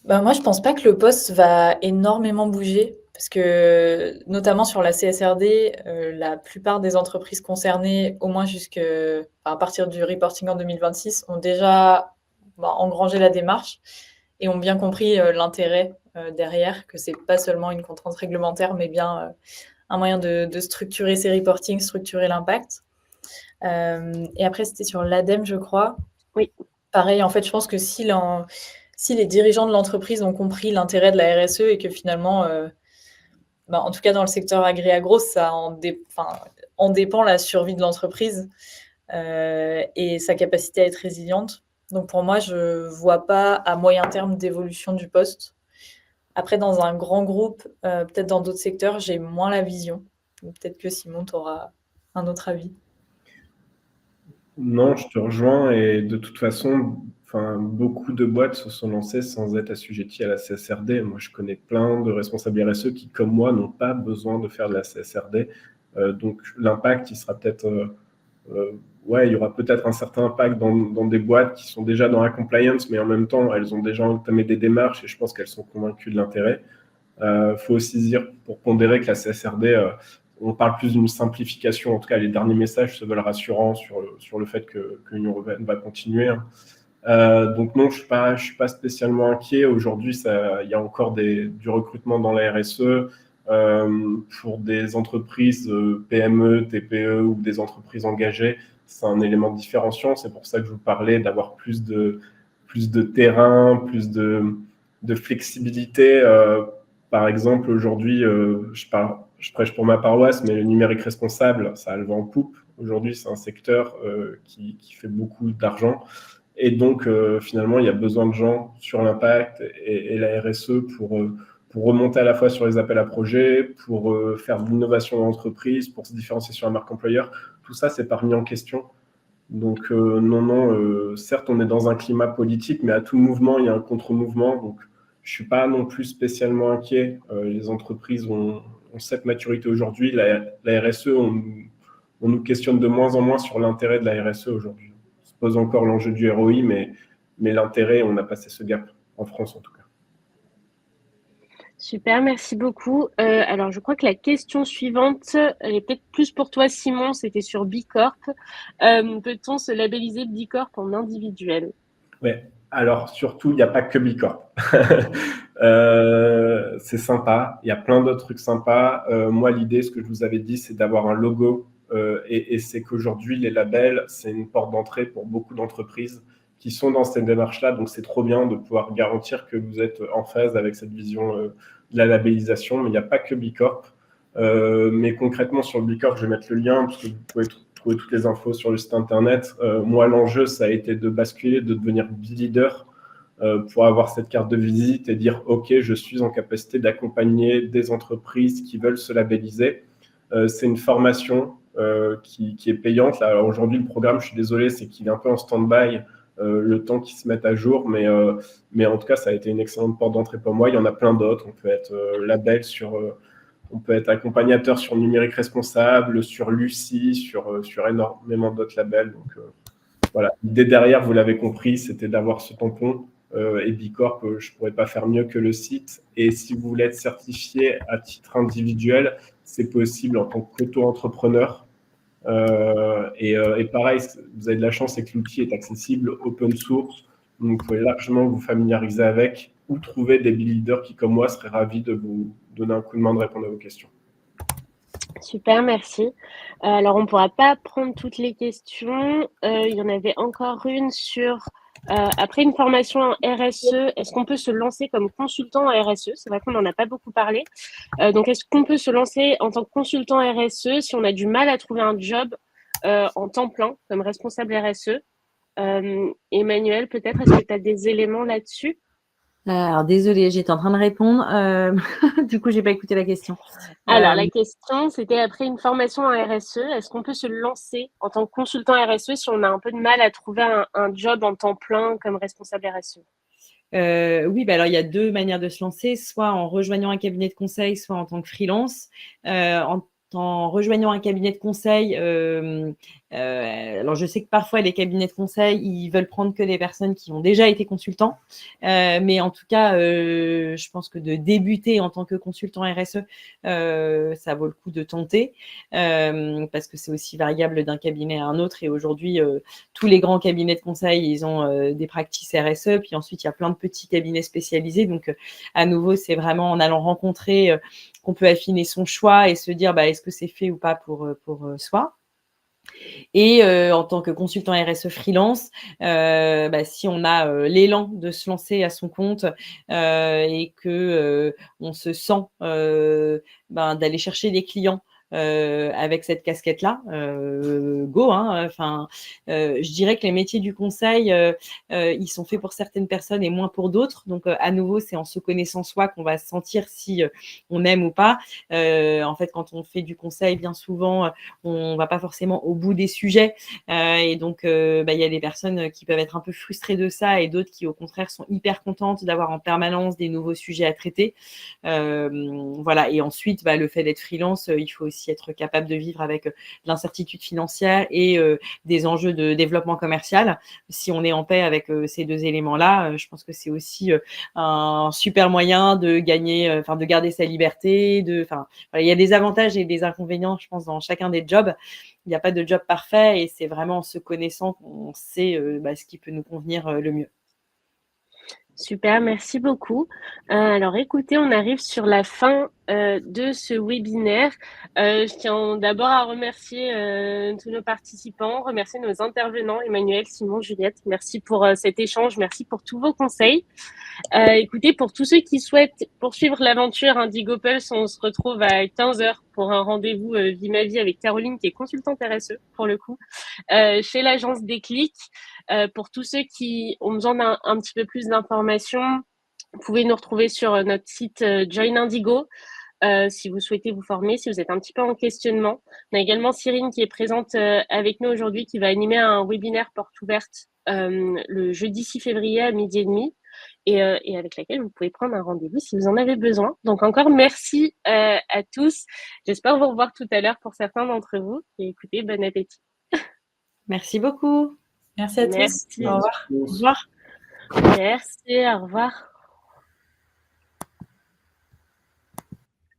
Moi, je pense pas que le poste va énormément bouger parce que, notamment sur la CSRD, la plupart des entreprises concernées, au moins à partir du reporting en 2026, ont déjà engrangé la démarche et ont bien compris l'intérêt derrière, que c'est pas seulement une contrainte réglementaire, mais bien un moyen de structurer ces reportings, structurer l'impact. Et après, c'était sur l'ADEME, je crois. Oui. Pareil, en fait, je pense que si les dirigeants de l'entreprise ont compris l'intérêt de la RSE et que finalement, en tout cas dans le secteur agri-agro, ça en dépend la survie de l'entreprise et sa capacité à être résiliente. Donc pour moi, je ne vois pas à moyen terme d'évolution du poste. Après, dans un grand groupe, peut-être dans d'autres secteurs, j'ai moins la vision. Peut-être que Simon, tu auras un autre avis. Non, je te rejoins et de toute façon, beaucoup de boîtes se sont lancées sans être assujetties à la CSRD. Moi, je connais plein de responsables RSE qui, comme moi, n'ont pas besoin de faire de la CSRD. Donc, l'impact, il sera peut-être... il y aura peut-être un certain impact dans des boîtes qui sont déjà dans la compliance, mais en même temps, elles ont déjà entamé des démarches et je pense qu'elles sont convaincues de l'intérêt. Faut aussi dire, pour pondérer, que la CSRD... on parle plus d'une simplification. En tout cas, les derniers messages se veulent rassurants sur le fait que l'Union européenne va continuer. Donc non, je suis pas spécialement inquiet. Aujourd'hui, il y a encore du recrutement dans la RSE pour des entreprises PME, TPE ou des entreprises engagées. C'est un élément différenciant. C'est pour ça que je vous parlais d'avoir plus de terrain, plus de flexibilité. Par exemple, aujourd'hui, je prêche pour ma paroisse, mais le numérique responsable, ça a le vent en poupe. Aujourd'hui, c'est un secteur qui fait beaucoup d'argent. Et donc, finalement, il y a besoin de gens sur l'impact et la RSE pour remonter à la fois sur les appels à projets, pour faire de l'innovation dans l'entreprise, pour se différencier sur la marque employeur. Tout ça, c'est pas remis en question. Donc, certes, on est dans un climat politique, mais à tout mouvement, il y a un contre-mouvement. Donc, je ne suis pas non plus spécialement inquiet. Les entreprises ont cette maturité aujourd'hui. La RSE, on nous questionne de moins en moins sur l'intérêt de la RSE aujourd'hui. On se pose encore l'enjeu du ROI, mais l'intérêt, on a passé ce gap, en France en tout cas. Super, merci beaucoup. Alors, je crois que la question suivante, elle est peut-être plus pour toi, Simon, c'était sur Bicorp. Peut-on se labelliser Bicorp en individuel? Oui, alors surtout, il n'y a pas que Bicorp. C'est sympa, il y a plein d'autres trucs sympas. Moi, l'idée, ce que je vous avais dit, c'est d'avoir un logo. Et c'est qu'aujourd'hui, les labels, c'est une porte d'entrée pour beaucoup d'entreprises qui sont dans cette démarche-là. Donc, c'est trop bien de pouvoir garantir que vous êtes en phase avec cette vision de la labellisation. Mais il n'y a pas que Bicorp. Mais concrètement, sur le Bicorp, je vais mettre le lien parce que vous pouvez trouver toutes les infos sur le site internet. Moi, l'enjeu, ça a été de basculer, de devenir B-Leader pour avoir cette carte de visite et dire « Ok, je suis en capacité d'accompagner des entreprises qui veulent se labelliser ». C'est une formation qui est payante. Là, alors aujourd'hui, le programme, je suis désolé, c'est qu'il est un peu en stand-by le temps qu'ils se mettent à jour. Mais en tout cas, ça a été une excellente porte d'entrée pour moi. Il y en a plein d'autres. On peut être label on peut être accompagnateur sur Numérique Responsable, sur Lucie, sur énormément d'autres labels. Donc voilà, l'idée derrière, vous l'avez compris, c'était d'avoir ce tampon. Et Bicorp, je ne pourrais pas faire mieux que le site. Et si vous voulez être certifié à titre individuel, c'est possible en tant qu'auto-entrepreneur. Et pareil, vous avez de la chance, c'est que l'outil est accessible, open source. Donc, vous pouvez largement vous familiariser avec ou trouver des leaders qui, comme moi, seraient ravis de vous donner un coup de main, de répondre à vos questions. Super, merci. Alors, on ne pourra pas prendre toutes les questions. Il y en avait encore une sur, après une formation en RSE, est-ce qu'on peut se lancer comme consultant en RSE? C'est vrai qu'on n'en a pas beaucoup parlé. Donc, est-ce qu'on peut se lancer en tant que consultant RSE si on a du mal à trouver un job en temps plein comme responsable RSE? Emmanuel, peut-être, est-ce que tu as des éléments là-dessus? Alors, désolée, j'étais en train de répondre. Du coup, je n'ai pas écouté la question. Alors, la question, c'était après une formation en RSE, est-ce qu'on peut se lancer en tant que consultant RSE si on a un peu de mal à trouver un job en temps plein comme responsable RSE? Oui, alors il y a 2 manières de se lancer, soit en rejoignant un cabinet de conseil, soit en tant que freelance. En rejoignant un cabinet de conseil, alors je sais que parfois les cabinets de conseil, ils veulent prendre que des personnes qui ont déjà été consultants, mais en tout cas, je pense que de débuter en tant que consultant RSE, ça vaut le coup de tenter, parce que c'est aussi variable d'un cabinet à un autre. Et aujourd'hui, tous les grands cabinets de conseil, ils ont des practices RSE, puis ensuite il y a plein de petits cabinets spécialisés. Donc à nouveau, c'est vraiment en allant rencontrer qu'on peut affiner son choix et se dire est-ce que c'est fait ou pas pour soi. Et en tant que consultant RSE freelance, si on a l'élan de se lancer à son compte et que on se sent d'aller chercher des clients avec cette casquette-là, go. Je dirais que les métiers du conseil, ils sont faits pour certaines personnes et moins pour d'autres. Donc, à nouveau, c'est en se connaissant soi qu'on va sentir si on aime ou pas. En fait, quand on fait du conseil, bien souvent, on va pas forcément au bout des sujets. Et donc, il y a des personnes qui peuvent être un peu frustrées de ça et d'autres qui, au contraire, sont hyper contentes d'avoir en permanence des nouveaux sujets à traiter. Voilà. Et ensuite, le fait d'être freelance, il faut aussi être capable de vivre avec l'incertitude financière et des enjeux de développement commercial. Si on est en paix avec ces 2 éléments-là, je pense que c'est aussi un super moyen de gagner, de garder sa liberté. Il y a des avantages et des inconvénients, je pense, dans chacun des jobs. Il n'y a pas de job parfait et c'est vraiment en se connaissant qu'on sait ce qui peut nous convenir le mieux. Super, merci beaucoup. Alors écoutez, on arrive sur la fin de ce webinaire. Je tiens d'abord à remercier tous nos participants, remercier nos intervenants, Emmanuel, Simon, Juliette. Merci pour cet échange, merci pour tous vos conseils. Écoutez, pour tous ceux qui souhaitent poursuivre l'aventure Indigo Pulse, on se retrouve à 15h pour un rendez-vous Vie ma vie avec Caroline, qui est consultante RSE, pour le coup, chez l'agence Déclic. Pour tous ceux qui ont besoin d'un petit peu plus d'informations, vous pouvez nous retrouver sur notre site Join Indigo. Si vous souhaitez vous former, si vous êtes un petit peu en questionnement. On a également Cyrine qui est présente avec nous aujourd'hui, qui va animer un webinaire porte ouverte le jeudi 6 février à 12h30 et avec laquelle vous pouvez prendre un rendez-vous si vous en avez besoin. Donc encore merci à tous. J'espère vous revoir tout à l'heure pour certains d'entre vous. Et écoutez, bon appétit. Merci beaucoup. Merci à tous. Merci. Au revoir. Au revoir. Merci, au revoir.